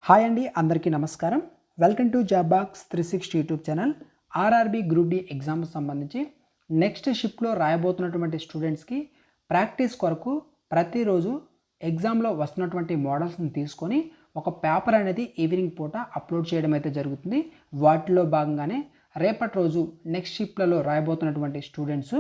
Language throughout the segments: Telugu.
హాయ్ అండి, అందరికీ నమస్కారం. Welcome to job box 360 YouTube channel. RRB group D ఎగ్జామ్కి సంబంధించి నెక్స్ట్ షిఫ్ట్లో రాయబోతున్నటువంటి స్టూడెంట్స్కి ప్రాక్టీస్ కొరకు ప్రతిరోజు ఎగ్జామ్లో వస్తున్నటువంటి మోడల్స్ని తీసుకొని ఒక పేపర్ అనేది ఈవినింగ్ పూట అప్లోడ్ చేయడం అయితే జరుగుతుంది. వాటిలో భాగంగానే రేపటి రోజు నెక్స్ట్ షిఫ్ట్లలో రాయబోతున్నటువంటి స్టూడెంట్స్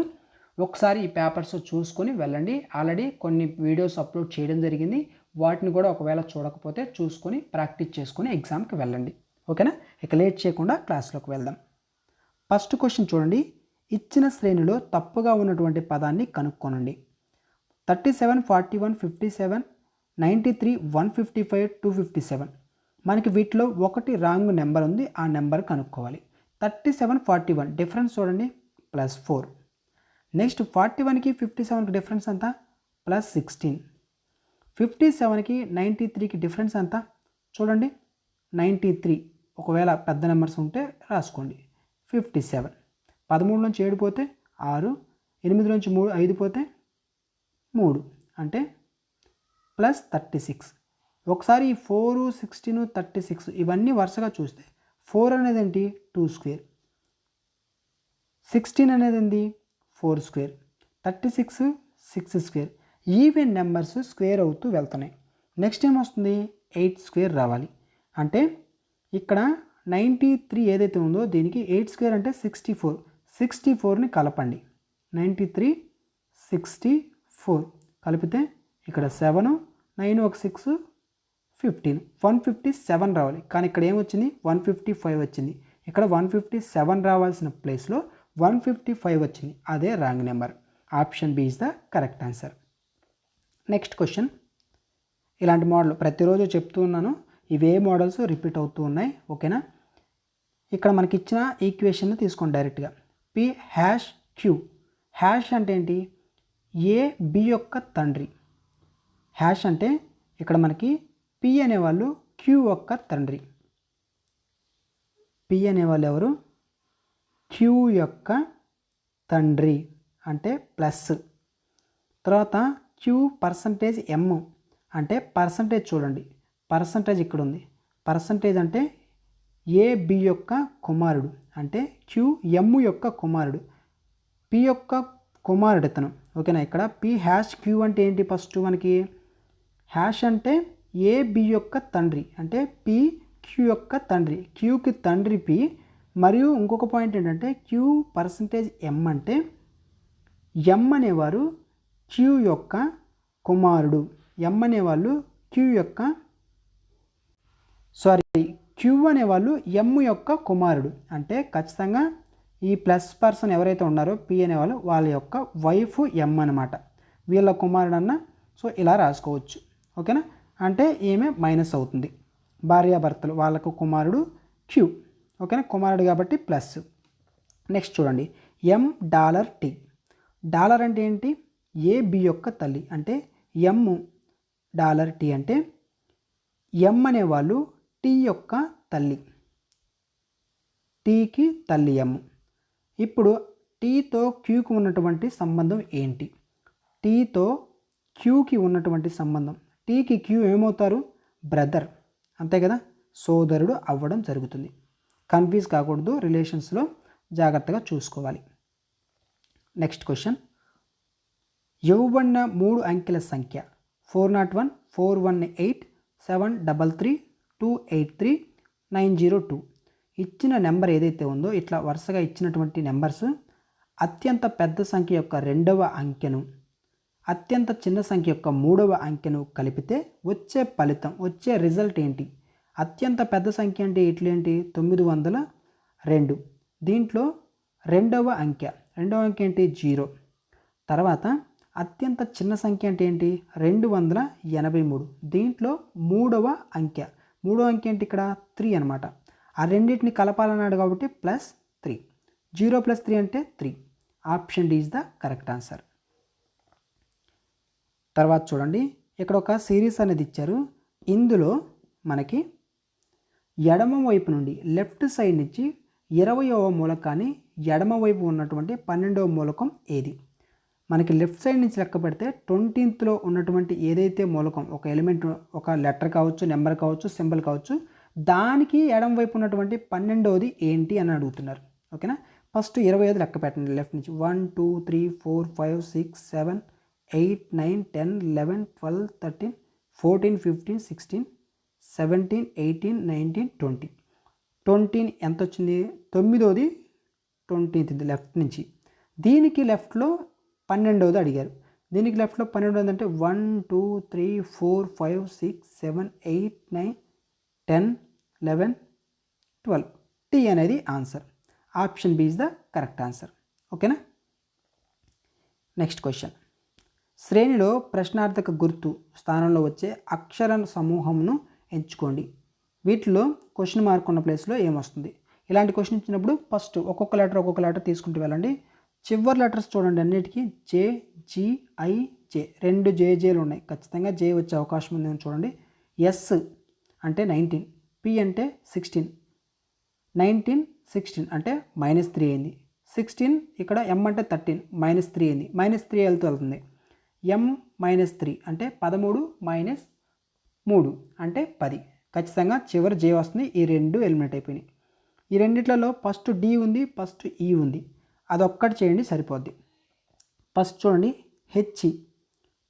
ఒకసారి ఈ పేపర్స్ చూసుకొని వెళ్ళండి. ఆల్రెడీ కొన్ని వీడియోస్ అప్లోడ్ చేయడం జరిగింది. వాటిని కూడా ఒకవేళ చూడకపోతే చూసుకొని ప్రాక్టీస్ చేసుకొని ఎగ్జామ్కి వెళ్ళండి. ఓకేనా? ఇక లేట్ చేయకుండా క్లాస్లోకి వెళ్దాం. ఫస్ట్ క్వశ్చన్ చూడండి. ఇచ్చిన శ్రేణిలో తప్పుగా ఉన్నటువంటి పదాన్ని కనుక్కోనండి. 37, 41, 57, 93, 155, 257. మనకి వీటిలో ఒకటి రాంగ్ నెంబర్ ఉంది. ఆ నెంబర్ కనుక్కోవాలి. 37, 41 డిఫరెన్స్ చూడండి, +4. నెక్స్ట్ 41కి 57కి డిఫరెన్స్ ఎంత? +16. 57కి 93కి డిఫరెన్స్ ఎంత? చూడండి, 93. ఒకవేళ పెద్ద నెంబర్స్ ఉంటే రాసుకోండి. 57. 13 నుంచి 7 పోతే 6, 8 నుంచి 5 పోతే 3, అంటే +36. ఒకసారి ఈ 4, 16, 36 ఇవన్నీ వరుసగా చూస్తే 4 అనేది ఏంటి? 2 స్క్వేర్. 16 అనేది ఏంటి? 4 square. 36 6 square. Even numbers square అవుతూ వెళ్తున్నాయి. నెక్స్ట్ ఏమొస్తుంది? 8 స్క్వేర్ రావాలి. అంటే ఇక్కడ 93 ఏదైతే ఉందో దీనికి 8 స్క్వేర్ అంటే 64. 64ని కలపండి. 93, 64 కలిపితే ఇక్కడ 7, 9 ఒక 6, 15, 157 రావాలి. కానీ ఇక్కడ ఏమొచ్చింది? 155 వచ్చింది. ఇక్కడ 157 రావాల్సిన ప్లేస్లో 155 వచ్చింది. అదే wrong number. Option B is the correct answer. Next question. ఇలాంటి మోడల్ ప్రతిరోజు చెప్తూ ఉన్నాను. ఇవే మోడల్స్ రిపీట్ అవుతూ ఉన్నాయి. ఓకేనా? ఇక్కడ మనకి ఇచ్చిన ఈక్వేషన్ తీసుకోండి డైరెక్ట్గా. P#Q. హ్యాష్ అంటే ఏంటి? ఏ బి యొక్క తండ్రి. హ్యాష్ అంటే ఇక్కడ మనకి P అనేవాళ్ళు Q యొక్క తండ్రి. P అనేవాళ్ళు ఎవరు? Q యొక్క తండ్రి అంటే ప్లస్. తర్వాత Q పర్సంటేజ్ M అంటే పర్సంటేజ్ చూడండి, పర్సంటేజ్ ఇక్కడ ఉంది. పర్సంటేజ్ అంటే ఏ బి యొక్క కుమారుడు, అంటే Q M యొక్క కుమారుడు, P యొక్క కుమారుడు ఇతను. ఓకేనా? ఇక్కడ P#Q అంటే ఏంటి? ఫస్ట్ మనకి హ్యాష్ అంటే ఏ బి యొక్క తండ్రి, అంటే P Q యొక్క తండ్రి. Qకి తండ్రి P. మరియు ఇంకొక పాయింట్ ఏంటంటే Q పర్సంటేజ్ M అంటే M అనేవారు Q యొక్క కుమారుడు. M అనేవాళ్ళు Q యొక్క Q అనేవాళ్ళు M యొక్క కుమారుడు. అంటే ఖచ్చితంగా ఈ ప్లస్ పర్సన్ ఎవరైతే ఉన్నారో P అనేవాళ్ళు వాళ్ళ యొక్క వైఫ్ M అనమాట. వీళ్ళ కుమారుడు అన్న. సో ఇలా రాసుకోవచ్చు. ఓకేనా? అంటే ఈమె మైనస్ అవుతుంది. భార్యాభర్తలు వాళ్ళకు కుమారుడు Q. ఓకేనా? కుమారుడు కాబట్టి ప్లస్. నెక్స్ట్ చూడండి. $. డాలర్ అంటే ఏంటి? ఏ బి యొక్క తల్లి, అంటే $. అంటే M అనేవాళ్ళు T యొక్క తల్లి. Tకి తల్లి M. ఇప్పుడు Tతో Qకి ఉన్నటువంటి సంబంధం ఏంటి? Tతో Qకి ఉన్నటువంటి సంబంధం, Tకి Q ఏమవుతారు? బ్రదర్. అంతే కదా? సోదరుడు అవ్వడం జరుగుతుంది. కన్ఫ్యూజ్ కాకూడదు, రిలేషన్స్లో జాగ్రత్తగా చూసుకోవాలి. Next question. ఇవ్వబడిన 3 అంకెల సంఖ్య 401, 418, 733, 283, 902. ఇచ్చిన నెంబర్ ఏదైతే ఉందో ఇట్లా వరుసగా ఇచ్చినటువంటి నెంబర్స్ అత్యంత పెద్ద సంఖ్య యొక్క 2వ అంకెను అత్యంత చిన్న సంఖ్య యొక్క 3వ అంకెను కలిపితే వచ్చే ఫలితం, వచ్చే రిజల్ట్ ఏంటి? అత్యంత పెద్ద సంఖ్య అంటే ఇట్లేంటి? 902. దీంట్లో రెండవ అంకె ఏంటి? 0. తర్వాత అత్యంత చిన్న సంఖ్య అంటే ఏంటి? 283. దీంట్లో మూడవ అంకె ఏంటి? ఇక్కడ 3 అనమాట. ఆ రెండింటిని కలపాలన్నాడు కాబట్టి +3. 0 + 3 అంటే 3. Option D is the correct answer. తర్వాత చూడండి, ఇక్కడ ఒక సిరీస్ అనేది ఇచ్చారు. ఇందులో మనకి ఎడమ వైపు నుండి లెఫ్ట్ సైడ్ నుంచి 20వ మూలకాన్ని ఎడమవైపు ఉన్నటువంటి 12వ మూలకం ఏది? మనకి లెఫ్ట్ సైడ్ నుంచి లెక్క పెడితే 20th ఉన్నటువంటి ఏదైతే మూలకం ఒక ఎలిమెంట్ ఒక లెటర్ కావచ్చు, నెంబర్ కావచ్చు, సింబల్ కావచ్చు, దానికి ఎడం వైపు ఉన్నటువంటి 12వది ఏంటి అని అడుగుతున్నారు. ఓకేనా. ఫస్ట్ 25 లెక్క పెట్టండి లెఫ్ట్ నుంచి. 1 2 3 4 5 6 7 8 9 10 11 12 13 14 15 16 17 18 19 20. 20 ఎంత వచ్చింది? 9వది 20th లెఫ్ట్ నుంచి. దీనికి లెఫ్ట్లో 12వది అడిగారు. దీనికి లెఫ్ట్లో 12వది అంటే 1 2 3 4 5 6 7 8 9 10 11 12. టీ అనేది answer. Option B is the correct answer. ఓకేనా. Next question. శ్రేణిలో ప్రశ్నార్థక గుర్తు స్థానంలో వచ్చే అక్షర సమూహంను ఎంచుకోండి. వీటిలో క్వశ్చన్ మార్క్ ఉన్న ప్లేస్లో ఏమొస్తుంది? ఇలాంటి క్వశ్చన్ ఇచ్చినప్పుడు ఫస్ట్ ఒక్కొక్క లెటర్ తీసుకుంటూ వెళ్ళండి. చివరి లెటర్స్ చూడండి, అన్నిటికీ జే జీ ఐ జే, 2 జేలు ఉన్నాయి. ఖచ్చితంగా జే వచ్చే అవకాశం ఉందని చూడండి. ఎస్ అంటే 19, పి అంటే 16, 19 16 అంటే -3 అయింది. 16 ఇక్కడ ఎం అంటే 13, -3 అయింది. -3 వెళ్తుంది. ఎం -3 అంటే 13 -3 అంటే 10. ఖచ్చితంగా చివరి జే వస్తుంది. ఈ 2 ఎలిమినేట్ అయిపోయినాయి. ఈ రెండిట్లలో ఫస్ట్ డి ఉంది, ఫస్ట్ ఈ ఉంది. అదొక్కటి చేయండి సరిపోద్ది. ఫస్ట్ చూడండి హెచ్,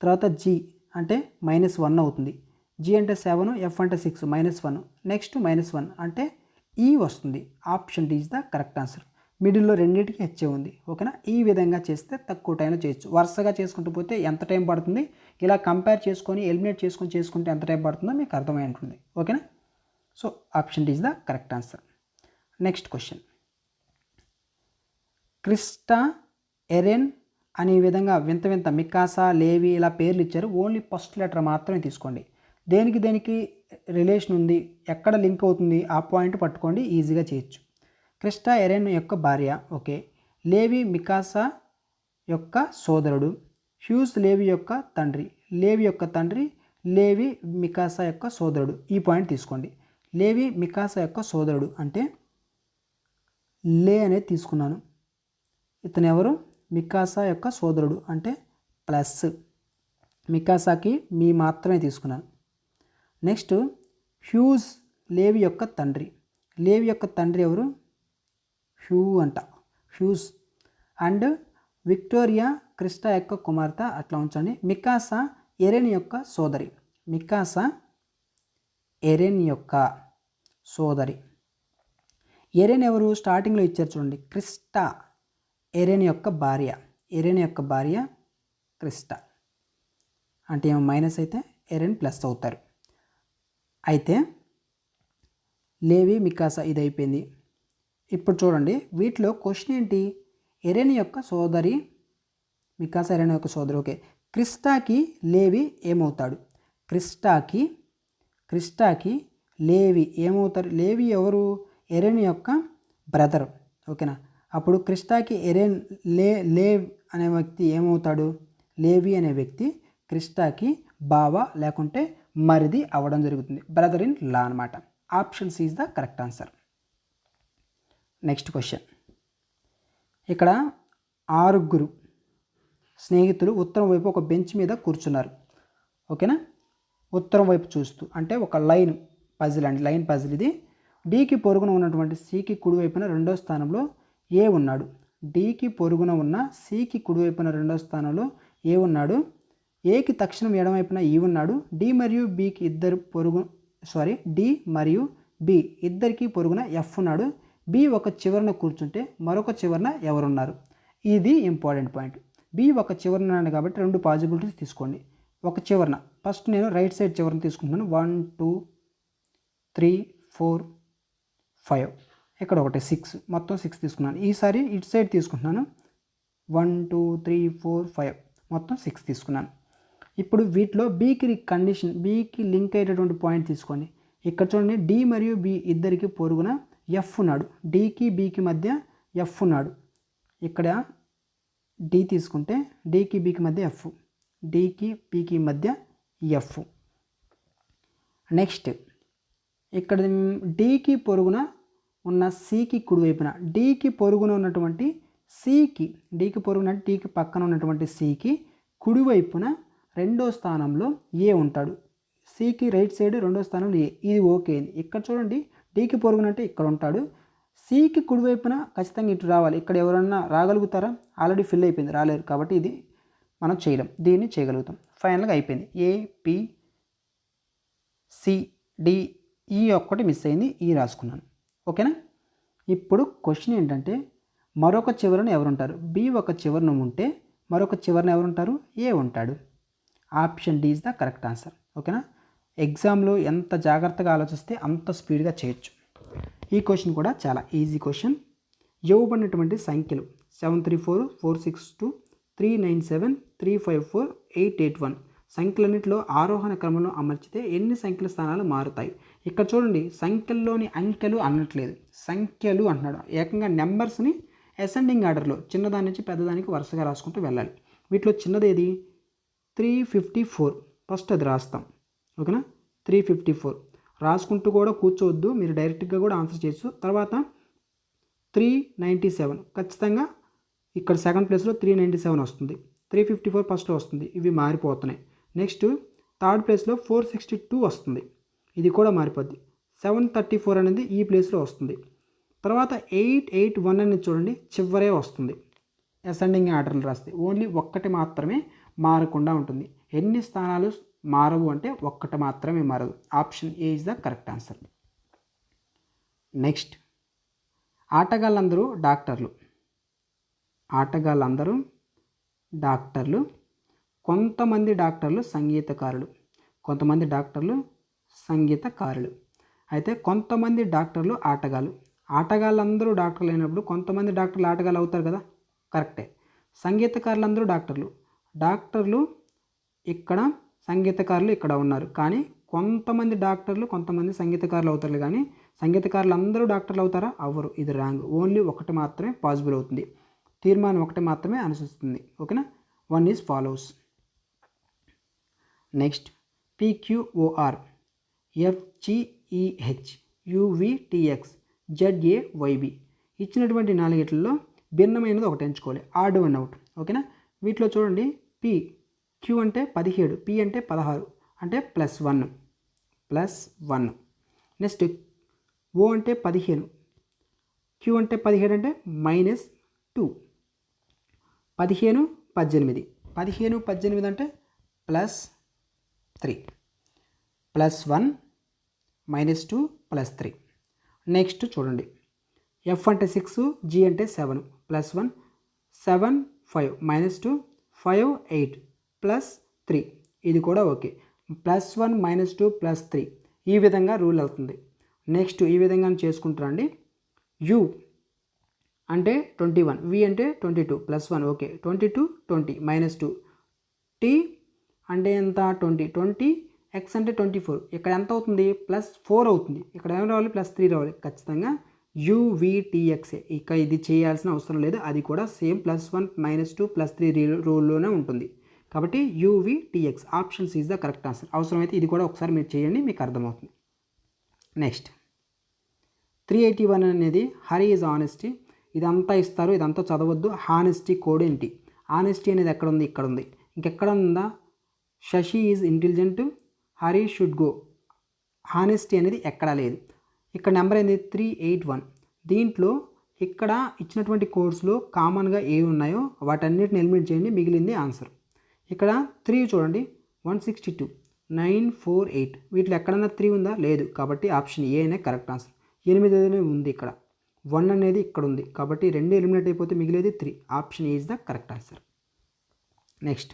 తర్వాత జీ అంటే -1 అవుతుంది. జీ అంటే 7, ఎఫ్ అంటే 6, -1. నెక్స్ట్ -1 అంటే ఈ వస్తుంది. Option D is the correct answer. మిడిల్లో రెండింటికి హెచ్చే ఉంది. ఓకేనా. ఈ విధంగా చేస్తే తక్కువ టైంలో చేయొచ్చు. వరుసగా చేసుకుంటూ పోతే ఎంత టైం పడుతుంది, ఇలా కంపేర్ చేసుకొని ఎలిమినేట్ చేసుకుంటే ఎంత టైం పడుతుందో మీకు అర్థమై ఉంటుంది. ఓకేనా. So option D is the correct answer. Next question. Krista, Eren అనే విధంగా వింత మికాసా, లేవి ఇలా పేర్లు ఇచ్చారు. ఓన్లీ ఫస్ట్ లెటర్ మాత్రమే తీసుకోండి. దేనికి రిలేషన్ ఉంది, ఎక్కడ లింక్ అవుతుంది, ఆ పాయింట్ పట్టుకోండి, ఈజీగా చేయొచ్చు. క్రిస్టా ఎరెన్ యొక్క భార్య. ఓకే. లేవి మికాసా యొక్క సోదరుడు. హ్యూస్ లేవి యొక్క తండ్రి. లేవి యొక్క తండ్రి లేవి మికాసా యొక్క సోదరుడు. ఈ పాయింట్ తీసుకోండి. లేవి మికాసా యొక్క సోదరుడు అంటే లే అనేది తీసుకున్నాను. ఇతను ఎవరు? మికాసా యొక్క సోదరుడు అంటే ప్లస్. మికాసాకి మీ మాత్రమే తీసుకున్నాను. నెక్స్ట్ హ్యూస్ లేవి యొక్క తండ్రి. లేవి యొక్క తండ్రి ఎవరు? హ్యూస్. అండ్ విక్టోరియా క్రిస్టా యొక్క కుమార్తె. అట్లా ఉంచండి. మికాసా ఎరెన్ యొక్క సోదరి. మికాసా ఎరెన్ యొక్క సోదరి. ఎరెన్ ఎవరు? స్టార్టింగ్లో ఇచ్చారు చూడండి, క్రిస్టా. ఎరెన్ యొక్క భార్య. ఎరెన్ యొక్క భార్య క్రిస్టా. అంటే ఏమో మైనస్ అయితే ఎరెన్ ప్లస్ అవుతారు. అయితే లేవి మికాసా ఇది అయిపోయింది. ఇప్పుడు చూడండి వీటిలో క్వశ్చన్ ఏంటి? ఎరెన్ యొక్క సోదరి మికాసా, ఎరెన్ యొక్క సోదరి. ఓకే. క్రిస్టాకి లేవి ఏమవుతాడు? క్రిస్టాకి లేవి ఏమవుతారు? లేవి ఎవరు? ఎరెన్ యొక్క బ్రదర్. ఓకేనా. అప్పుడు క్రిస్టాకి ఎరెన్ లేవ్ అనే వ్యక్తి ఏమవుతాడు? లేవి అనే వ్యక్తి క్రిస్టాకి బావ లేకుంటే మరిది అవ్వడం జరుగుతుంది. బ్రదర్ ఇన్ లా అనమాట. Option C is the correct answer. Next question. ఇక్కడ 6 స్నేహితులు ఉత్తరం వైపు ఒక బెంచ్ మీద కూర్చున్నారు. ఓకేనా. ఉత్తరం వైపు చూస్తూ అంటే ఒక లైన్ పజిల్ అండి. లైన్ పజిల్ ఇది. డికి పొరుగున ఉన్నటువంటి సికి కుడివైపున 2వ స్థానంలో ఏ ఉన్నాడు. డికి పొరుగున ఉన్న సికి కుడివైపున 2వ స్థానంలో ఏ ఉన్నాడు. ఏకి తక్షణం ఎడమవైపున ఈ ఉన్నాడు. డి మరియు బి ఇద్దరికి పొరుగున ఎఫ్ ఉన్నాడు. బి ఒక చివరన కూర్చుంటే మరొక చివరన ఎవరున్నారు? ఇది ఇంపార్టెంట్ పాయింట్. బి ఒక చివరన ఉన్నాడు కాబట్టి 2 పాజిబిలిటీస్ తీసుకోండి. ఒక చివరన ఫస్ట్ నేను రైట్ సైడ్ చివరన తీసుకుంటున్నాను. 1 2 3 4 5, ఇక్కడ ఒకటి 6, మొత్తం 6 తీసుకున్నాను. ఈసారి ఇటు సైడ్ తీసుకుంటున్నాను. 1 2 3 4 5, మొత్తం 6 తీసుకున్నాను. ఇప్పుడు వీటిలో బీకి లింక్ అయ్యేటటువంటి పాయింట్ తీసుకోండి. ఇక్కడ చూడండి, డి మరియు బి ఇద్దరికి పొరుగున ఎఫ్ ఉన్నాడు. డికి బికి మధ్య ఎఫ్ ఉన్నాడు. ఇక్కడ డి తీసుకుంటే డికి బికి మధ్య ఎఫ్, డికి బికి మధ్య ఎఫ్. నెక్స్ట్ ఇక్కడ డికి పొరుగున ఉన్న సికి కుడివైపున, డికి పొరుగున ఉన్నటువంటి సికి, డీకి పొరుగున టీకి పక్కన ఉన్నటువంటి సికి కుడివైపున రెండో స్థానంలో ఏ ఉంటాడు. సికి రైట్ సైడ్ రెండో స్థానంలో ఏ, ఇది ఓకే. ఇక్కడ చూడండి డీకి పొరుగునంటే ఇక్కడ ఉంటాడు. సికి కుడివైపున ఖచ్చితంగా ఇటు రావాలి. ఇక్కడ ఎవరన్నా రాగలుగుతారా? ఆల్రెడీ ఫిల్ అయిపోయింది, రాలేరు. కాబట్టి ఇది మనం చేయలేం, దీన్ని చేయగలుగుతాం. ఫైనల్గా అయిపోయింది. ఏ, పి, సి, డి, ఈ ఒక్కటి మిస్ అయింది, ఈ రాసుకున్నాను. ఓకేనా. ఇప్పుడు క్వశ్చన్ ఏంటంటే మరొక చివరన ఎవరుంటారు? బి ఒక చివరన ఉంటే మరొక చివరన ఎవరుంటారు? ఏ ఉంటాడు. Option D is the correct answer. ఓకేనా. ఎగ్జామ్లో ఎంత జాగ్రత్తగా ఆలోచిస్తే అంత స్పీడ్గా చేయొచ్చు. ఈ క్వశ్చన్ కూడా చాలా ఈజీ క్వశ్చన్. ఇవ్వబడినటువంటి సంఖ్యలు 734, 462, 397, 354, 881 సంఖ్యలన్నింటిలో ఆరోహణ క్రమంలో అమర్చితే ఎన్ని సంఖ్యల స్థానాలు మారుతాయి? ఇక్కడ చూడండి, సంఖ్యల్లోని అంకెలు అనట్లేదు, సంఖ్యలు అంటున్నాడు. ఏకంగా నెంబర్స్ని అసెండింగ్ ఆర్డర్లో చిన్నదాని నుంచి పెద్దదానికి వరుసగా రాసుకుంటూ వెళ్ళాలి. వీటిలో చిన్నది ఏది? 354. ఫస్ట్ అది రాస్తాం. ఓకేనా. 354 రాసుకుంటూ కూడా కూర్చోవద్దు, మీరు డైరెక్ట్గా కూడా ఆన్సర్ చేయొచ్చు. తర్వాత 397 ఖచ్చితంగా ఇక్కడ సెకండ్ ప్లేస్లో 397 వస్తుంది. 354 ఫస్ట్లో వస్తుంది, ఇవి మారిపోతున్నాయి. నెక్స్ట్ థర్డ్ ప్లేస్లో 462 వస్తుంది, ఇది కూడా మారిపోద్ది. 734 అనేది ఈ ప్లేస్లో వస్తుంది. తర్వాత 881 అనేది చూడండి చివరే వస్తుంది. అసెండింగ్ ఆర్డర్లు రాస్తే ఓన్లీ ఒక్కటి మాత్రమే మారకుండా ఉంటుంది. ఎన్ని స్థానాలు మారవు అంటే ఒక్కటి మాత్రమే మారదు. Option A is the correct answer. Next, ఆటగాళ్ళందరూ డాక్టర్లు. ఆటగాళ్ళందరూ డాక్టర్లు, కొంతమంది డాక్టర్లు సంగీతకారులు. కొంతమంది డాక్టర్లు సంగీతకారులు. అయితే కొంతమంది డాక్టర్లు ఆటగాళ్ళు. ఆటగాళ్ళందరూ డాక్టర్లు అయినప్పుడు కొంతమంది డాక్టర్లు ఆటగాళ్ళు అవుతారు కదా, కరెక్టే. సంగీతకారులందరూ డాక్టర్లు. డాక్టర్లు ఇక్కడ, సంగీతకారులు ఇక్కడ ఉన్నారు. కానీ కొంతమంది డాక్టర్లు కొంతమంది సంగీతకారులు అవుతారు, కానీ సంగీతకారులు అందరూ డాక్టర్లు అవుతారా? అవ్వరు. ఇది రాంగ్. ఓన్లీ ఒకటి మాత్రమే పాసిబుల్ అవుతుంది. తీర్మానం ఒకటి మాత్రమే అనుసరిస్తుంది. ఓకేనా. 1 is follows. Next, PQOR, FGEH, UVTX, ZAYB ఇచ్చినటువంటి నాలుగిట్లలో భిన్నమైనది ఒకటి ఎంచుకోవాలి. Odd one out. ఓకేనా. వీటిలో చూడండి, క్యూ అంటే 17, పి అంటే 16 అంటే +1. నెక్స్ట్ ఓ అంటే 15, క్యూ అంటే 17 అంటే -2. 15, 18, 15, 18 అంటే +3. +1, -2, +3. నెక్స్ట్ చూడండి, ఎఫ్ అంటే 6, జీ అంటే 7, +1, 7, 5, -2, 5, 8, +3. ఇది కూడా ఓకే. +1, -2, +3 ఈ విధంగా రూల్ అవుతుంది. నెక్స్ట్ ఈ విధంగా చేసుకుంటారండి. యు అంటే 21, వి అంటే 22, +1 ఓకే. 22, 20, -2. టీ అంటే ఎంత? 20, 20, ఎక్స్ అంటే 24. ఇక్కడ ఎంత అవుతుంది? +4 అవుతుంది. ఇక్కడ ఏం రావాలి? +3 రావాలి. ఖచ్చితంగా యువిటిఎక్సే. ఇక ఇది చేయాల్సిన అవసరం లేదు, అది కూడా సేమ్ +1, -2, +3 రూల్లోనే ఉంటుంది. కాబట్టి UVTX option C is the correct answer. అవసరమైతే ఇది కూడా ఒకసారి మీరు చేయండి, మీకు అర్థమవుతుంది. నెక్స్ట్ 381 అనేది హరి ఈజ్ ఆనెస్టీ. ఇదంతా ఇస్తారు, ఇదంతా చదవద్దు. హానెస్టీ కోడ్ ఏంటి? ఆనెస్టీ అనేది ఎక్కడ ఉంది? ఇక్కడ ఉంది. ఇంకెక్కడ ఉందా? Shashi is intelligent, Hari should go. Honesty అనేది ఎక్కడా లేదు. ఇక్కడ నెంబర్ ఏంది? 381. దీంట్లో ఇక్కడ ఇచ్చినటువంటి కోడ్స్లో కామన్గా ఏ ఉన్నాయో వాటన్నిటిని ఎలిమినేట్ చేయండి, మిగిలింది ఆన్సర్. ఇక్కడ 3 చూడండి, 162, 948 వీటిలో ఎక్కడన్నా 3 ఉందా? లేదు. కాబట్టి ఆప్షన్ ఏ అనే కరెక్ట్ ఆన్సర్. 8 అనేది ఉంది ఇక్కడ, 1 అనేది ఇక్కడ ఉంది. కాబట్టి 2 ఎలిమినేట్ అయిపోతే మిగిలేది 3. Option A is the correct answer. Next,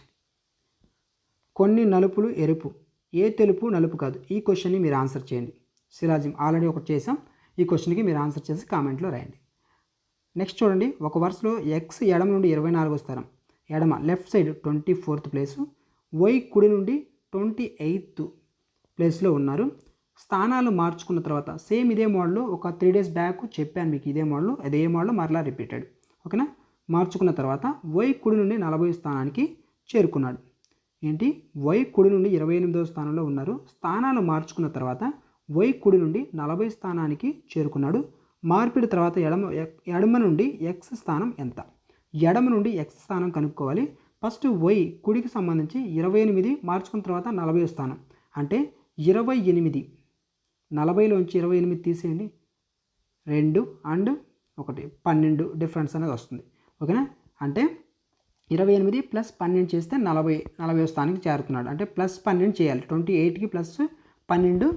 కొన్ని నలుపులు ఎరుపు, ఏ తెలుపు నలుపు కాదు. ఈ క్వశ్చన్ని మీరు ఆన్సర్ చేయండి. శిలాజిమ్ ఆల్రెడీ ఒకటి చేసాం, ఈ క్వశ్చన్కి మీరు ఆన్సర్ చేసి కామెంట్లో రాయండి. నెక్స్ట్ చూడండి, ఒక వరుసలో ఎక్స్ ఎడమ నుండి 24వ స్థానం, ఎడమ left side 24th place, why కుడి నుండి 28th ప్లేస్లో ఉన్నారు. స్థానాలు మార్చుకున్న తర్వాత సేమ్ ఇదే మోడల్ ఒక 3 days బ్యాక్ చెప్పాను మీకు. ఇదే మోడల్ అదే మోడల్ మరలా రిపీటెడ్. ఓకేనా. మార్చుకున్న తర్వాత వై కుడి నుండి 40వ స్థానానికి చేరుకున్నాడు. ఏంటి? వై కుడి నుండి 28వ స్థానంలో ఉన్నారు. స్థానాలు మార్చుకున్న తర్వాత వై కుడి నుండి 40 స్థానానికి చేరుకున్నాడు. మార్పిడి తర్వాత ఎడమ నుండి ఎక్స్ స్థానం ఎంత? ఎడమ నుండి x స్థానం కనుక్కోవాలి. ఫస్ట్ y కుడికి సంబంధించి 28 మార్చుకున్న తర్వాత 40 స్థానం అంటే 28, 40లోంచి 28 తీసేయండి, 2 అండ్ 1 12 డిఫరెన్స్ అనేది వస్తుంది. ఓకేనా, అంటే 28 ప్లస్ 12 చేస్తే 40 స్థానానికి చేరుతున్నాడు. అంటే ప్లస్ 12 చేయాలి. 28కి ప్లస్ 12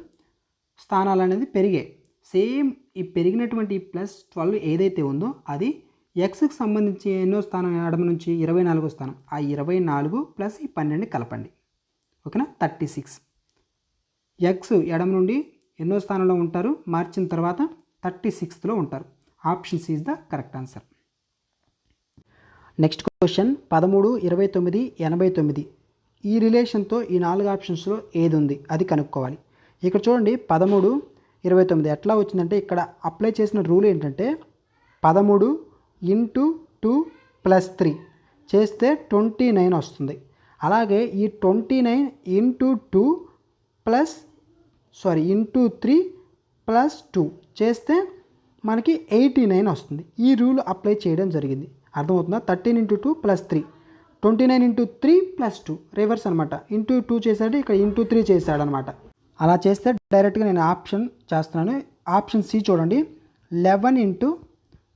స్థానాలు అనేది పెరిగాయి. సేమ్ ఈ పెరిగినటువంటి ప్లస్ 12 ఏదైతే ఉందో అది ఎక్స్కి సంబంధించి ఎన్నో స్థానం ఎడమ నుంచి 24 స్థానం. ఆ 24 ప్లస్ ఈ 12 కలపండి. ఓకేనా, 36. ఎక్స్ ఎడమ నుండి ఎన్నో స్థానంలో ఉంటారు, మార్చిన తర్వాత 36లో ఉంటారు. Option C is the correct answer. Next question 13, 29, 89. ఈ రిలేషన్తో ఈ 4 ఆప్షన్స్లో ఏది ఉంది అది కనుక్కోవాలి. ఇక్కడ చూడండి 13, 29 ఎట్లా వచ్చిందంటే ఇక్కడ అప్లై చేసిన రూల్ ఏంటంటే 13 × 2 + 3 చేస్తే 29 వస్తుంది. అలాగే ఈ 29 × 2 × 3 + 2 చేస్తే మనకి 89 వస్తుంది. ఈ రూల్ అప్లై చేయడం జరిగింది. అర్థమవుతుందా? 13 × 2 + 3, 29 × 3 + 2 రివర్స్ అనమాట. ఇంటూ 2 చేశాడు, ఇక్కడ ఇంటూ 3 చేశాడు అనమాట. అలా చేస్తే డైరెక్ట్గా నేను ఆప్షన్ చేస్తున్నాను. ఆప్షన్ సి చూడండి, 11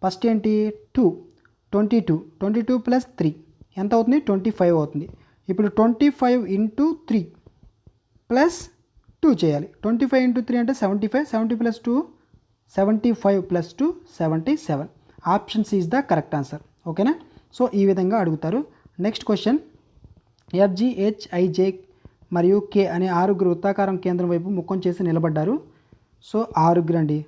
ఫస్ట్ ఏంటి 2, 22 + 3 ఎంత అవుతుంది? 25 అవుతుంది. ఇప్పుడు 25 × 3 + 2 చేయాలి. 25 × 3 అంటే 75, 70 + 2 75 + 2 77. Option C is the correct answer. ఓకేనా, సో ఈ విధంగా అడుగుతారు. నెక్స్ట్ క్వశ్చన్, FGHIJ మరియు K అనే 6 వృత్తాకారం కేంద్రం వైపు ముఖం చేసి నిలబడ్డారు. సో 6 అండి,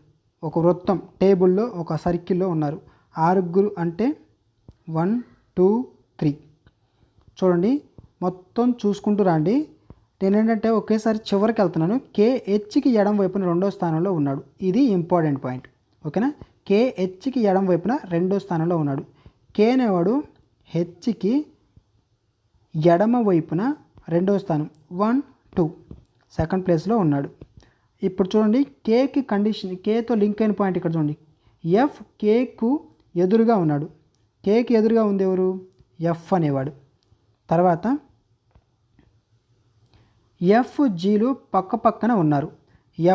ఒక వృత్తం టేబుల్లో ఒక సర్కిల్లో ఉన్నారు. 6 అంటే 1 2 3. చూడండి మొత్తం చూసుకుంటూ రండి. నేను ఏంటంటే ఒకేసారి చివరికి వెళ్తున్నాను. KHకి ఎడం వైపున 2వ స్థానంలో ఉన్నాడు. ఇది ఇంపార్టెంట్ పాయింట్. ఓకేనా, KHకి ఎడం వైపున 2వ స్థానంలో ఉన్నాడు. K అనేవాడు హెచ్కి ఎడమ వైపున 2వ స్థానం 1 2 సెకండ్ ప్లేస్లో ఉన్నాడు. ఇప్పుడు చూడండి కేకి కండిషన్, కేతో లింక్ అయిన పాయింట్ ఇక్కడ చూడండి. F కేకు ఎదురుగా ఉన్నాడు. కేకి ఎదురుగా ఉంది ఎవరు? F అనేవాడు. తర్వాత F Gలు పక్క పక్కన ఉన్నారు.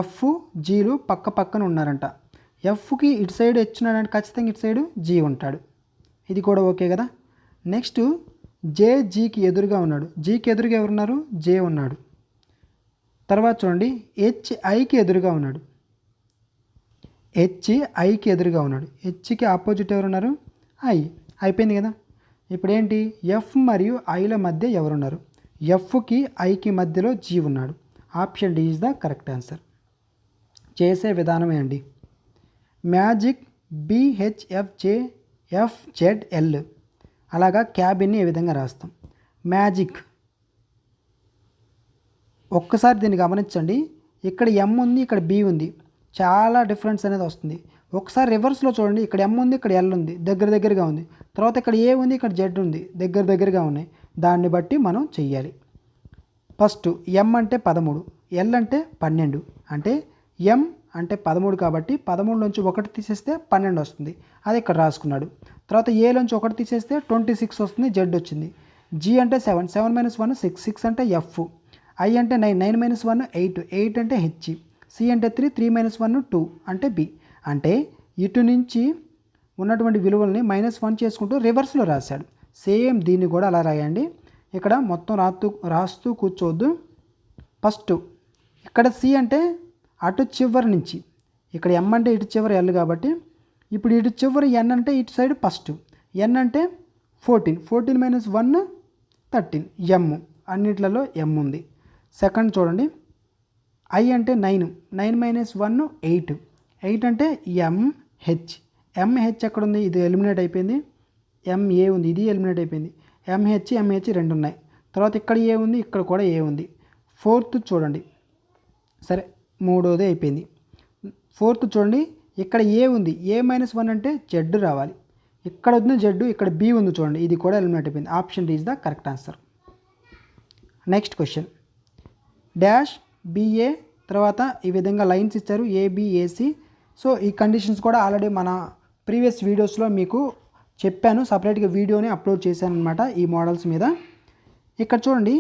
F Gలు పక్క పక్కన ఉన్నారంట. Fకి ఇటు సైడ్ H ఉన్నాడంటే ఖచ్చితంగా ఇటు సైడు G ఉంటాడు. ఇది కూడా ఓకే కదా. నెక్స్ట్ Gకి ఎదురుగా ఉన్నాడు. Gకి ఎదురుగా ఎవరున్నారు? J ఉన్నాడు. తర్వాత చూడండి HIకి ఎదురుగా ఉన్నాడు. HIకి ఎదురుగా ఉన్నాడు. Hకి ఆపోజిట్ ఎవరున్నారు? I. అయిపోయింది కదా. ఇప్పుడు ఏంటి? F మరియు Iల మధ్య ఎవరున్నారు? Fకి Iకి మధ్యలో G ఉన్నాడు. Option D is the correct answer. చేసే విధానమే అండి. మ్యాజిక్ BHFJFZL అలాగా క్యాబిన్ని ఏ విధంగా రాస్తాం? మ్యాజిక్ ఒక్కసారి దీన్ని గమనించండి. ఇక్కడ M ఉంది, ఇక్కడ B ఉంది. చాలా డిఫరెన్స్ అనేది వస్తుంది. ఒకసారి రివర్స్లో చూడండి. ఇక్కడ M ఉంది, ఇక్కడ L ఉంది, దగ్గర దగ్గరగా ఉంది. తర్వాత ఇక్కడ A ఉంది, ఇక్కడ Z ఉంది, దగ్గర దగ్గరగా ఉన్నాయి. దాన్ని బట్టి మనం చెయ్యాలి. ఫస్ట్ M అంటే 13, L అంటే 12. అంటే M అంటే 13 కాబట్టి 13 నుంచి 1 తీసేస్తే 12 వస్తుంది. అది ఇక్కడ రాసుకున్నాడు. తర్వాత A నుంచి 1 తీసేస్తే 26 వస్తుంది, Z వచ్చింది. G అంటే 7, 7 - 1 6, 6 అంటే F. I అంటే 9, 9 - 1 8, 8 అంటే H. C అంటే 3, 3 - 1 2 అంటే B. అంటే ఇటు నుంచి ఉన్నటువంటి విలువల్ని -1 చేసుకుంటూ రివర్స్లో రాశాడు. సేమ్ దీన్ని కూడా అలా రాయండి. ఇక్కడ మొత్తం రాస్తూ కూర్చోవద్దు. ఫస్ట్ ఇక్కడ C అంటే అటు చివరి నుంచి, ఇక్కడ M అంటే ఇటు చివరి L కాబట్టి ఇప్పుడు ఇటు చివరి N అంటే ఇటు సైడ్ ఫస్ట్. N అంటే 14, 14 - 1 13, M. అన్నిట్లలో M ఉంది. సెకండ్ చూడండి I అంటే 9, 9 - 1 8, 8 అంటే MH. MH ఎక్కడ ఉంది? ఇది ఎలిమినేట్ అయిపోయింది. MA ఉంది, ఇది ఎలిమినేట్ అయిపోయింది. MH రెండు ఉన్నాయి. తర్వాత ఇక్కడ A ఉంది, ఇక్కడ కూడా A ఉంది. ఫోర్త్ చూడండి, సరే మూడోది అయిపోయింది. ఫోర్త్ చూడండి ఇక్కడ A ఉంది, A - 1 అంటే Z రావాలి. ఇక్కడ ఉంది Z, ఇక్కడ B ఉంది చూడండి, ఇది కూడా ఎలిమినేట్ అయిపోయింది. Option D is the correct answer. Next question, dash BA తర్వాత ఈ విధంగా లైన్స్ ఇచ్చారు ABAC. సో ఈ కండిషన్స్ కూడా ఆల్రెడీ మన ప్రీవియస్ వీడియోస్లో మీకు చెప్పాను, సపరేట్గా వీడియోని అప్లోడ్ చేశాను అనమాట ఈ మోడల్స్ మీద. ఇక్కడ చూడండి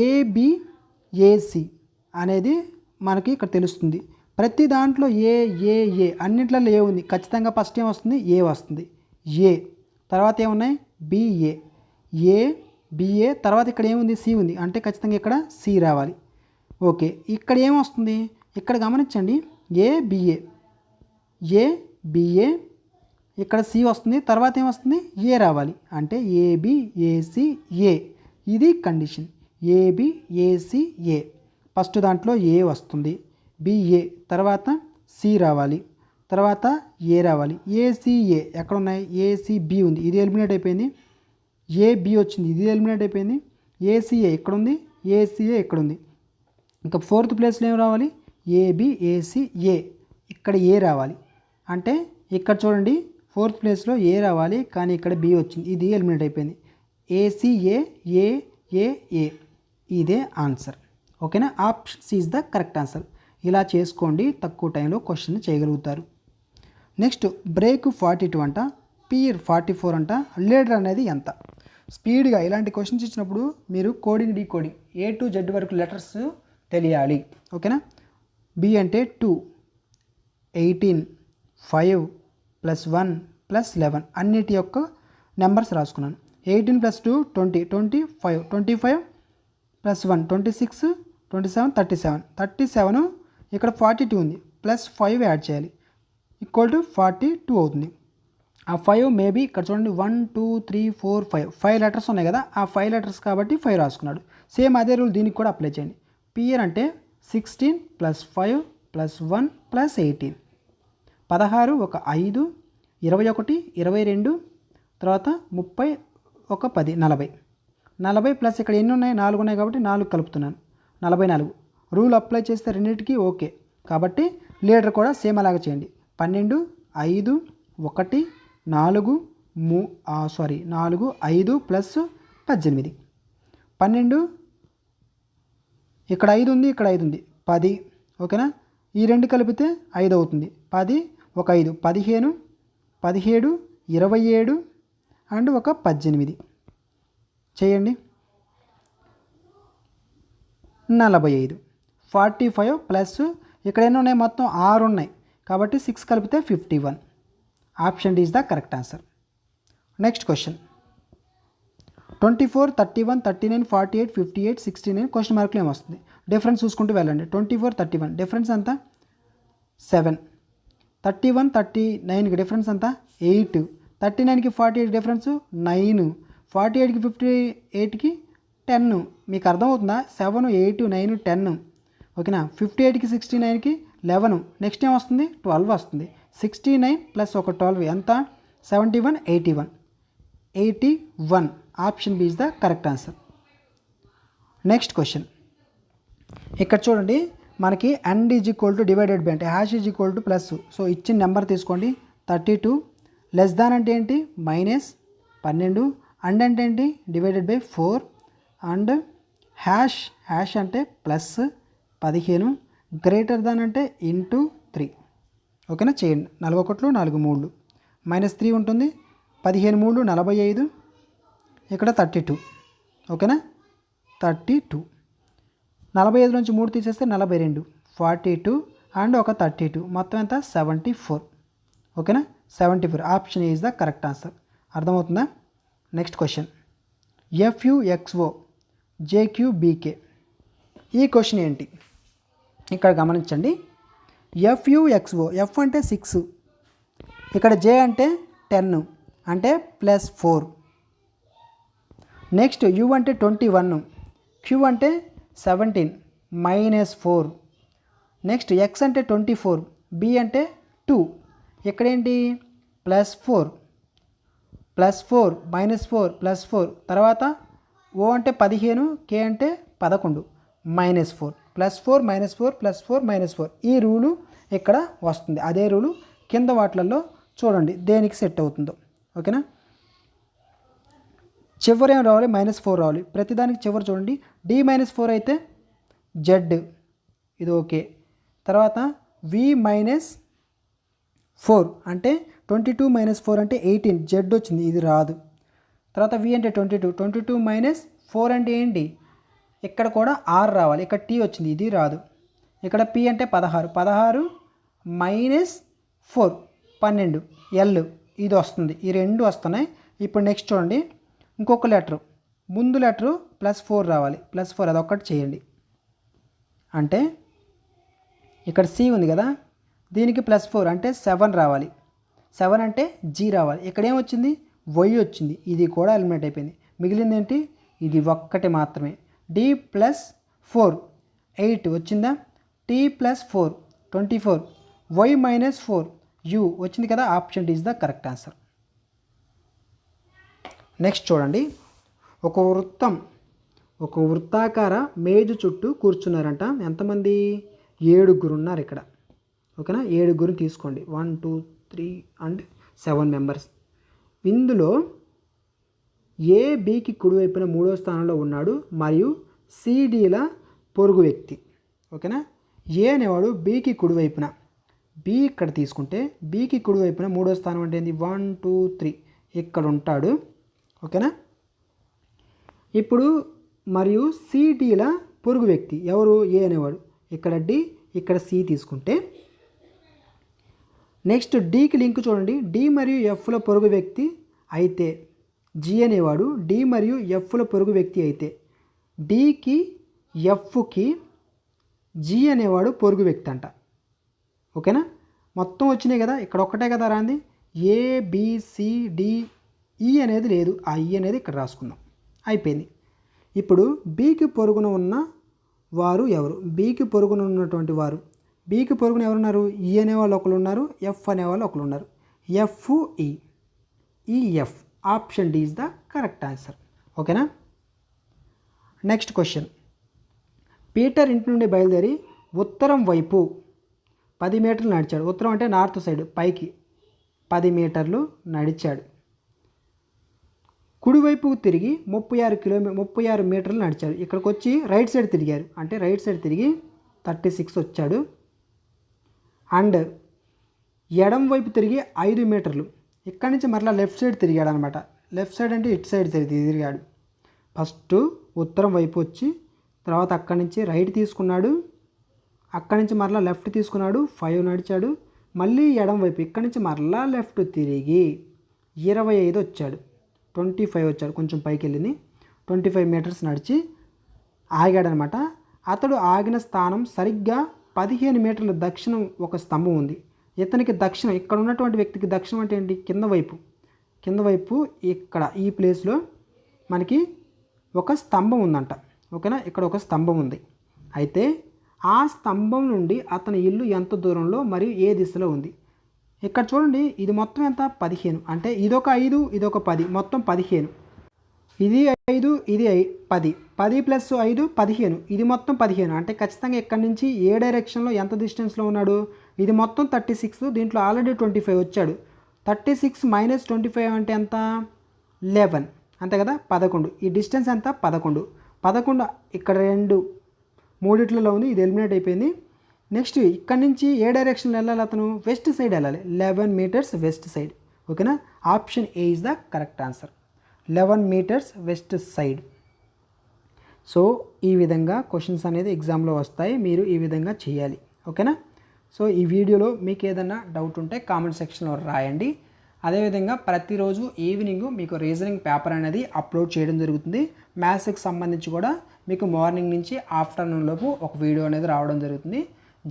ఏబిఏసి అనేది మనకి ఇక్కడ తెలుస్తుంది. ప్రతి దాంట్లో ఏ అన్నింటిలో ఏ ఉంది, ఖచ్చితంగా ఫస్ట్ ఏం వస్తుంది, ఏ వస్తుంది. ఏ తర్వాత ఏమున్నాయి, బిఏ తర్వాత ఇక్కడ ఏముంది, సి ఉంది, అంటే ఖచ్చితంగా ఇక్కడ సి రావాలి. ఓకే, ఇక్కడ ఏమొస్తుంది, ఇక్కడ గమనించండి, ఏబిఏ ఇక్కడ సి వస్తుంది, తర్వాత ఏమొస్తుంది, ఏ రావాలి, అంటే ఏబిఏసి ఏ. ఇది కండిషన్. ఏబిఏసి ఏ, ఫస్ట్ దాంట్లో ఏ వస్తుంది, బిఏ తర్వాత సి రావాలి, తర్వాత ఏ రావాలి. ఏసీఏ ఎక్కడ ఉన్నాయి, ఏసీబి ఉంది, ఇది ఎలిమినేట్ అయిపోయింది. ఏబి వచ్చింది, ఇది ఎలిమినేట్ అయిపోయింది. ఏసీఏ ఇక్కడ ఉంది, ఏసీఏ ఇక్కడ ఉంది. ఇంకా ఫోర్త్ ప్లేస్లో ఏం రావాలి, ఏబిఏసిఏ, ఇక్కడ ఏ రావాలి. అంటే ఇక్కడ చూడండి ఫోర్త్ ప్లేస్లో ఏ రావాలి, కానీ ఇక్కడ బి వచ్చింది, ఇది ఎలిమినేట్ అయిపోయింది. ఏసీఏ ఏ, ఇదే ఆన్సర్. ఓకేనా, option C is the correct answer. ఇలా చేసుకోండి, తక్కువ టైంలో క్వశ్చన్ చేయగలుగుతారు. నెక్స్ట్ బ్రేక్ 42 అంట, పీర్ 44 అంట, లీడర్ అనేది ఎంత. స్పీడ్గా ఇలాంటి క్వశ్చన్స్ ఇచ్చినప్పుడు మీరు coding decoding A to Z వరకు లెటర్స్ తెలియాలి. ఓకేనా, బి అంటే 2, 18, 5 + 1 + 11 అన్నిటి యొక్క నెంబర్స్ రాసుకున్నాను. 18 + 2 20, 25 + 1 26, 27 37 ఇక్కడ 42 ఉంది, +5 యాడ్ చేయాలి, = 42 అవుతుంది. ఆ 5 మేబీ ఇక్కడ చూడండి 1 2 3 4 5 లెటర్స్ ఉన్నాయి కదా, ఆ 5 లెటర్స్ కాబట్టి 5 రాసుకున్నాడు. సేమ్ అదే రూల్ దీనికి కూడా అప్లై చేయండి. పియర్ అంటే 16 + 5 + 1 + 18, 16 ఒక 5, 21 22, తర్వాత 30 ఒక 10 40 ప్లస్ ఇక్కడ ఎన్ని ఉన్నాయి, 4 ఉన్నాయి కాబట్టి 4 కలుపుతున్నాను, 44. రూల్ అప్లై చేస్తే రెండింటికి ఓకే కాబట్టి లీడర్ కూడా సేమ్ అలాగే చేయండి. 12 5 1 4 5 + 18, 12 ఇక్కడ 5 ఉంది, ఇక్కడ 5 ఉంది, 10. ఓకేనా, ఈ రెండు కలిపితే 5 అవుతుంది. 10 ఒక 5 15 17 27 అండ్ ఒక 18 చేయండి. 45 45 ప్లస్ ఇక్కడ ఎన్ని ఉన్నాయి, మొత్తం 6 ఉన్నాయి కాబట్టి 6 కలిపితే 51. Option D is the correct answer. Next question 24 31 39 48 58 69 question మార్కులు ఏమొస్తుంది. డిఫరెన్స్ చూసుకుంటూ వెళ్ళండి. 24 31 డిఫరెన్స్ ఎంత, 7. 31 39కి డిఫరెన్స్ ఎంత, 8. 39కి 48 డిఫరెన్స్ 9. 48కి 58కి 10. మీకు అర్థమవుతుందా, 7 8 9 10. ఓకేనా, 58కి 69కి 11. నెక్స్ట్ ఏం వస్తుంది, 12 వస్తుంది. 69 + ఒక 12 ఎంత, 71 81. Option B is the correct answer. Next question ఇక్కడ చూడండి, మనకి and is equal to divided by అంటే hash is equal to plus. So ఇచ్చిన నెంబర్ తీసుకోండి, 32 లెస్ దాన్ అంటే ఏంటి, -12 అండ్ అంటే ఏంటి, డివైడెడ్ బై 4 అండ్ హ్యాష్ అంటే +15 గ్రేటర్ దాన్ అంటే × 3. ఓకేనా, చేయండి. 41 4 3 -3 ఉంటుంది, 15 3 45, ఇక్కడ 32. ఓకేనా, 32. 45 నుంచి 3 తీసేస్తే 42, 42 అండ్ ఒక 32 మొత్తం ఎంత, 74. ఓకేనా, 74. Option is the correct answer. అర్థమవుతుందా. Next question FUXO JQBK. ఈ క్వశ్చన్ ఏంటి ఇక్కడ గమనించండి. FUXO, F అంటే 6, ఇక్కడ J అంటే 10 అంటే +4. నెక్స్ట్ U అంటే 21, Q అంటే 17 -4. నెక్స్ట్ X అంటే 24, B అంటే 2. ఇక్కడేంటి +4 -4 తర్వాత O అంటే 15, K అంటే 11 -4 +4 ఈ రూలు ఇక్కడ వస్తుంది. అదే రూలు కింద వాటిలలో చూడండి దేనికి సెట్ అవుతుందో. ఓకేనా, చివరి ఏం రావాలి, -4 రావాలి. ప్రతిదానికి చివరి చూడండి, D -4 అయితే Z ఇది ఓకే. తర్వాత V -4 అంటే 22 మైనస్ 4 అంటే 18, జెడ్ వచ్చింది, ఇది రాదు. తర్వాత వి అంటే 22 మైనస్ 4 అంటే ఏంటి, ఇక్కడ కూడా ఆర్ రావాలి, ఇక్కడ టీ వచ్చింది, ఇది రాదు. ఇక్కడ పి అంటే 16 మైనస్ 4 12, ఎల్ ఇది వస్తుంది, ఈ రెండు వస్తున్నాయి. ఇప్పుడు నెక్స్ట్ చూడండి, ఇంకొక లెటరు, ముందు లెటరు +4 రావాలి, +4 అదొక్కటి చేయండి. అంటే ఇక్కడ సి ఉంది కదా, దీనికి +4 అంటే 7 రావాలి, 7 అంటే జీ రావాలి. ఇక్కడ ఏమొచ్చింది, వై వచ్చింది, ఇది కూడా ఎలిమినేట్ అయిపోయింది. మిగిలింది ఏంటి, ఇది ఒక్కటి మాత్రమే. డి +4 8 వచ్చిందా, టీ +4 24, వై -4 యు వచ్చింది కదా. Option D is the correct answer. Next చూడండి, ఒక వృత్తాకార మేజు చుట్టూ కూర్చున్నారంట. ఎంతమంది, 7 ఉన్నారు ఇక్కడ. ఓకేనా, 7 తీసుకోండి, 1 2 3 అండ్ 7 మెంబర్స్. ఇందులో ఏ బికి కుడివైపున 3వ స్థానంలో ఉన్నాడు మరియు సిడిల పొరుగు వ్యక్తి. ఓకేనా, ఏ అనేవాడు బికి కుడివైపున, బి ఇక్కడ తీసుకుంటే బికి కుడివైపున 3వ స్థానం అంటే ఏంది, 1 2 3 ఇక్కడ ఉంటాడు. ఓకేనా, ఇప్పుడు మరియు సిడిల పొరుగు వ్యక్తి ఎవరు, ఏ అనేవాడు, ఇక్కడ డి ఇక్కడ సి తీసుకుంటే, నెక్స్ట్ డికి లింక్ చూడండి, డి మరియు ఎఫ్ల పొరుగు వ్యక్తి అయితే జి అనేవాడు డి మరియు ఎఫ్ల పొరుగు వ్యక్తి అయితే డికి ఎఫ్కి జి అనేవాడు పొరుగు వ్యక్తి అంట. ఓకేనా, మొత్తం వచ్చినాయి కదా, ఇక్కడ ఒక్కటే కదా రాంది, ఏ బి సి డి ఈ అనేది లేదు, ఆ ఈ అనేది ఇక్కడ రాసుకుందాం, అయిపోయింది. ఇప్పుడు బికి పొరుగున ఉన్న వారు ఎవరు, బికి పొరుగున ఉన్నటువంటి వారు, బికి పొరుగున ఎవరున్నారు, ఈ అనేవాళ్ళు ఒకరు ఉన్నారు, ఎఫ్ అనేవాళ్ళు ఒకరు ఉన్నారు. F E F, option D is the correct answer. ఓకేనా, నెక్స్ట్ క్వశ్చన్. పీటర్ ఇంటి నుండి బయలుదేరి ఉత్తరం వైపు 10 మీటర్లు నడిచాడు. ఉత్తరం అంటే నార్త్ సైడ్, పైకి 10 మీటర్లు నడిచాడు. కుడివైపుకు తిరిగి 36 మీటర్లు నడిచాడు. ఇక్కడికి వచ్చి రైట్ సైడ్ తిరిగారు, అంటే రైట్ సైడ్ తిరిగి 36 వచ్చాడు. అండ్ ఎడం వైపు తిరిగి 5 మీటర్లు, ఇక్కడి నుంచి మరలా లెఫ్ట్ సైడ్ తిరిగాడు అనమాట. లెఫ్ట్ సైడ్ అంటే ఇటు సైడ్ తిరిగాడు. ఫస్ట్ ఉత్తరం వైపు వచ్చి, తర్వాత అక్కడి నుంచి రైట్ తీసుకున్నాడు, అక్కడి నుంచి మరలా లెఫ్ట్ తీసుకున్నాడు, 5 నడిచాడు. మళ్ళీ ఎడం వైపు ఇక్కడి నుంచి మరలా లెఫ్ట్ తిరిగి 25 వచ్చాడు, 25 వచ్చాడు, కొంచెం పైకి వెళ్ళింది, 25 మీటర్స్ నడిచి ఆగాడనమాట. అతడు ఆగిన స్థానం సరిగ్గా 15 మీటర్ల దక్షిణం ఒక స్తంభం ఉంది. ఇతనికి దక్షిణం, ఇక్కడ ఉన్నటువంటి వ్యక్తికి దక్షిణం అంటే ఏంటి, కింద వైపు ఇక్కడ ఈ ప్లేస్లో మనకి ఒక స్తంభం ఉందంట. ఓకేనా, ఇక్కడ ఒక స్తంభం ఉంది. అయితే ఆ స్తంభం నుండి అతని ఇల్లు ఎంత దూరంలో మరియు ఏ దిశలో ఉంది. ఇక్కడ చూడండి, ఇది మొత్తం ఎంత, 15, అంటే ఇదొక 5 ఇదొక 10, మొత్తం 15. ఇది 5 ఇది 10, 10 + 5 15, ఇది మొత్తం 15. అంటే ఖచ్చితంగా ఇక్కడ నుంచి ఏ డైరెక్షన్లో ఎంత డిస్టెన్స్లో ఉన్నాడు, ఇది మొత్తం 36, దీంట్లో ఆల్రెడీ 25 వచ్చాడు. 36 - 25 అంటే ఎంత, 11, అంతే కదా, 11. ఈ డిస్టెన్స్ ఎంత, 11 ఇక్కడ 2 మూడిట్లలో ఉంది, ఇది ఎలిమినేట్ అయిపోయింది. నెక్స్ట్ ఇక్కడ నుంచి ఏ డైరెక్షన్లో వెళ్ళాలి, అతను వెస్ట్ సైడ్ వెళ్ళాలి, 11 మీటర్స్ వెస్ట్ సైడ్. ఓకేనా, option A is the correct answer, 11 metres west side. So ఈ విధంగా క్వశ్చన్స్ అనేది ఎగ్జామ్లో వస్తాయి, మీరు ఈ విధంగా చేయాలి. ఓకేనా, సో ఈ వీడియోలో మీకు ఏదైనా డౌట్ ఉంటే కామెంట్ సెక్షన్లో రాయండి. అదేవిధంగా ప్రతిరోజు ఈవినింగ్ మీకు రీజనింగ్ పేపర్ అనేది అప్లోడ్ చేయడం జరుగుతుంది. మ్యాథ్స్కి సంబంధించి కూడా మీకు మార్నింగ్ నుంచి ఆఫ్టర్నూన్ లోపు ఒక వీడియో అనేది రావడం జరుగుతుంది.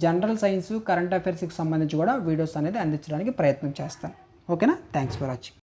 జనరల్ సైన్స్, కరెంట్ అఫైర్స్కి సంబంధించి కూడా వీడియోస్ అనేది అందించడానికి ప్రయత్నం చేస్తాను. ఓకేనా, థ్యాంక్స్ ఫర్ వాచింగ్.